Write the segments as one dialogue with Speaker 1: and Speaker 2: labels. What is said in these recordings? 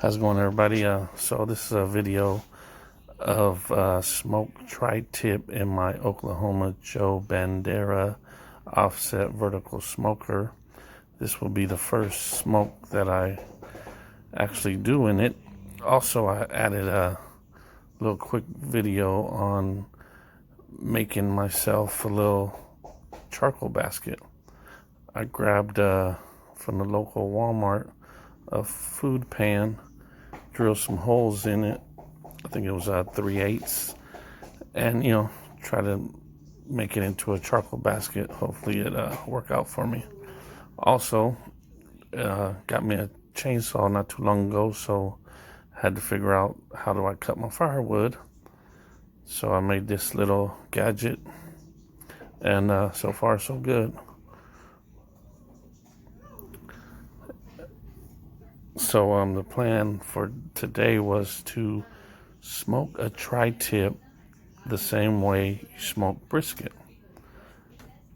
Speaker 1: How's it going, everybody? So this is a video of smoked tri-tip in my Oklahoma Joe Bandera offset vertical smoker. This will be the first smoke that I actually do in it. Also, I added a little quick video on making myself a little charcoal basket. I grabbed from the local Walmart a food pan, drill some holes in it. I think it was 3/8, and try to make it into a charcoal basket. Hopefully it work out for me. Also, got me a chainsaw not too long ago, so had to figure out how do I cut my firewood. So I made this little gadget, and so far so good. So the plan for today was to smoke a tri-tip the same way you smoke brisket.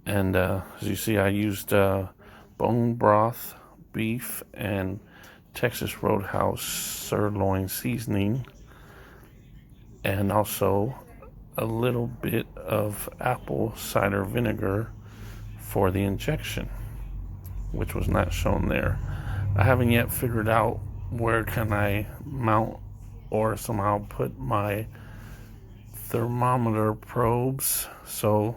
Speaker 1: And as you see, I used bone broth, beef, and Texas Roadhouse sirloin seasoning, and also a little bit of apple cider vinegar for the injection, which was not shown there. I haven't yet figured out where can I mount or somehow put my thermometer probes, so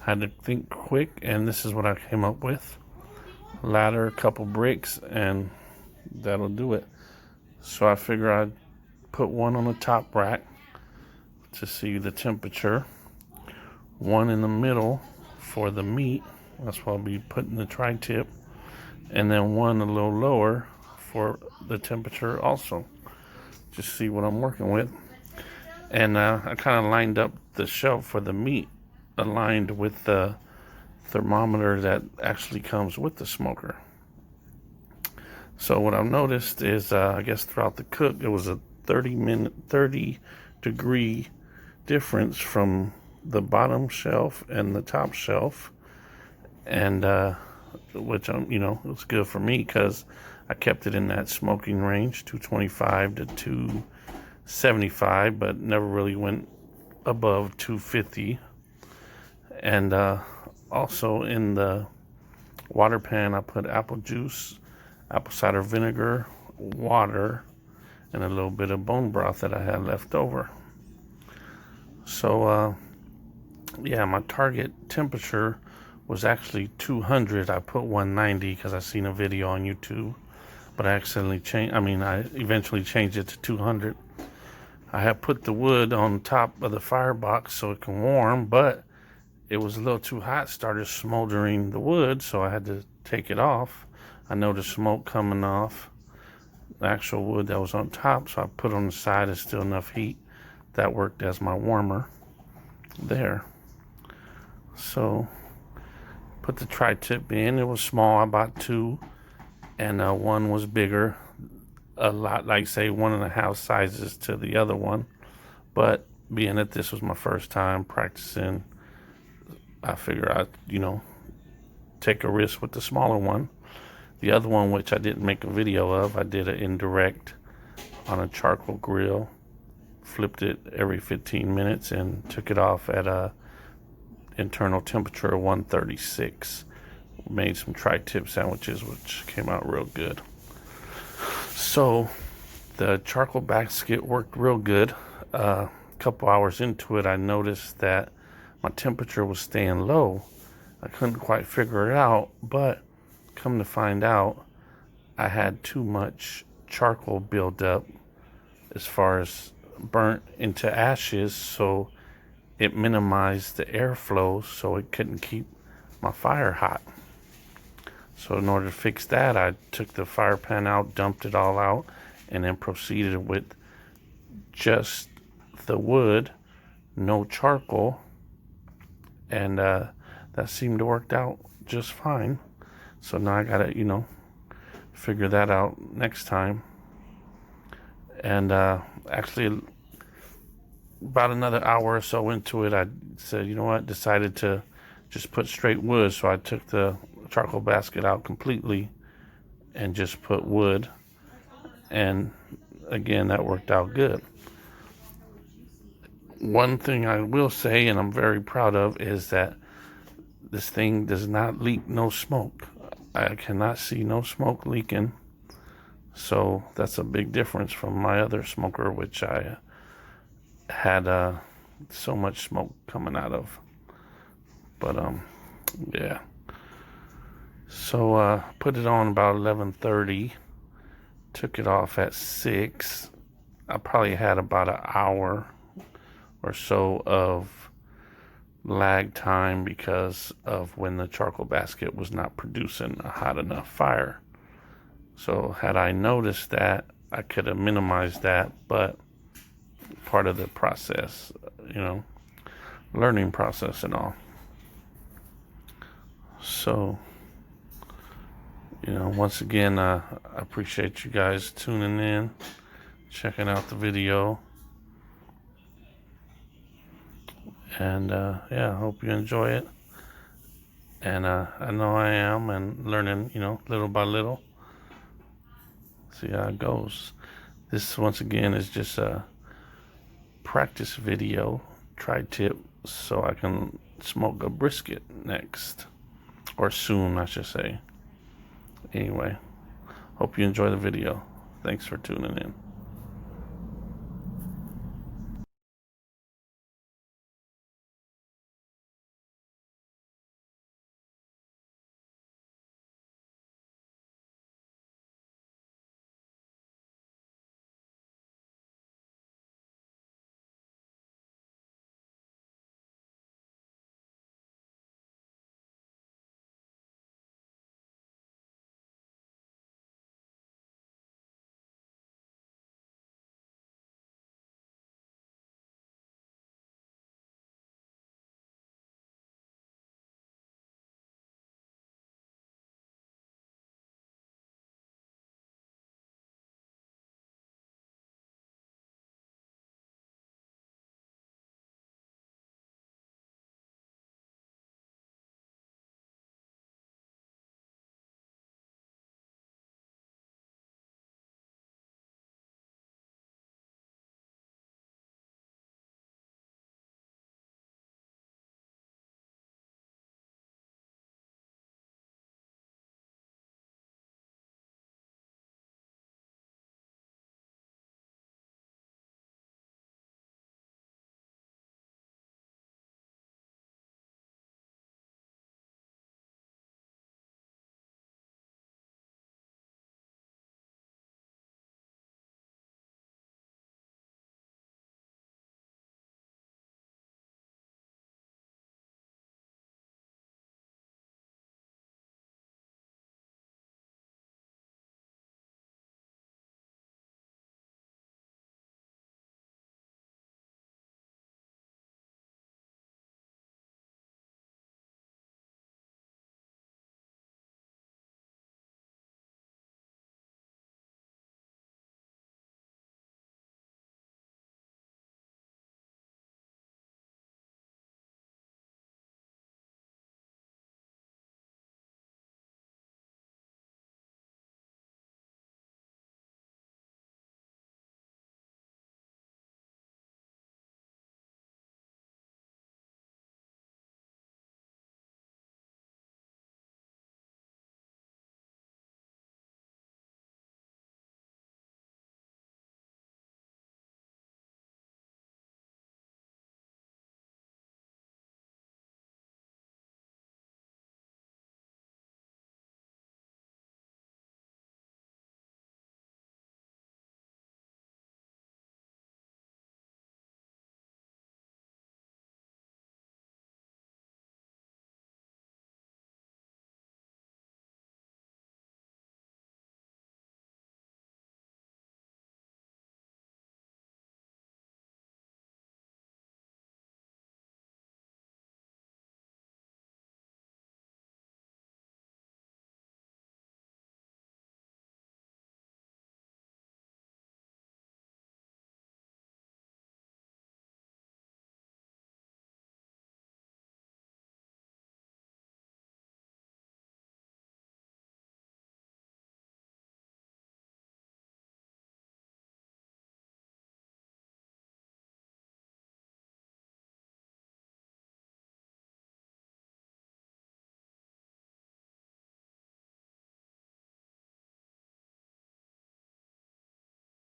Speaker 1: I had to think quick, and this is what I came up with. Ladder, a couple bricks, and that'll do it. So I figure I'd put one on the top rack to see the temperature, one in the middle for the meat, that's why I'll be putting the tri-tip, and then one a little lower for the temperature also. Just see what I'm working with. And I kind of lined up the shelf for the meat aligned with the thermometer that actually comes with the smoker. So what I've noticed is I guess throughout the cook it was a 30 degree difference from the bottom shelf and the top shelf, and which it was good for me because I kept it in that smoking range, 225 to 275, but never really went above 250. And also in the water pan, I put apple juice, apple cider vinegar, water, and a little bit of bone broth that I had left over. So yeah, my target temperature was actually 200. I put 190 because I seen a video on YouTube, but I accidentally I eventually changed it to 200. I have put the wood on top of the firebox so it can warm, but it was a little too hot, started smoldering the wood, so I had to take it off. I noticed smoke coming off the actual wood that was on top, so I put it on the side. There's still enough heat. That worked as my warmer there. So put the tri-tip in. It was small. I bought two, and one was bigger, a lot, like say 1.5 sizes to the other one. But being that this was my first time practicing, I figured I'd take a risk with the smaller one. The other one, which I didn't make a video of, I did an indirect on a charcoal grill, flipped it every 15 minutes and took it off at a internal temperature of 136. Made some tri-tip sandwiches, which came out real good. So the charcoal basket worked real good. A couple hours into it, I noticed that my temperature was staying low. I couldn't quite figure it out, but come to find out, I had too much charcoal build up as far as burnt into ashes, so it minimized the airflow, so it couldn't keep my fire hot. So in order to fix that, I took the fire pan out, dumped it all out, and then proceeded with just the wood, no charcoal, and that seemed to work out just fine. So now I gotta figure that out next time. And actually about another hour or so into it, I said, decided to just put straight wood. So I took the charcoal basket out completely and just put wood, and again, that worked out good. One thing I will say, and I'm very proud of, is that this thing does not leak no smoke. I cannot see no smoke leaking. So that's a big difference from my other smoker, which I had so much smoke coming out of. But yeah. So put it on about 11:30. Took it off at 6. I probably had about an hour or so of lag time because of when the charcoal basket was not producing a hot enough fire. So had I noticed that, I could have minimized that, but part of the process, learning process and all. So, once again, I appreciate you guys tuning in, checking out the video. And yeah, I hope you enjoy it. And I know I am, and learning, little by little. See how it goes. This, once again, is just a practice video, tri-tip, so I can smoke a brisket next. Or soon, I should say. Anyway, hope you enjoy the video. Thanks for tuning in.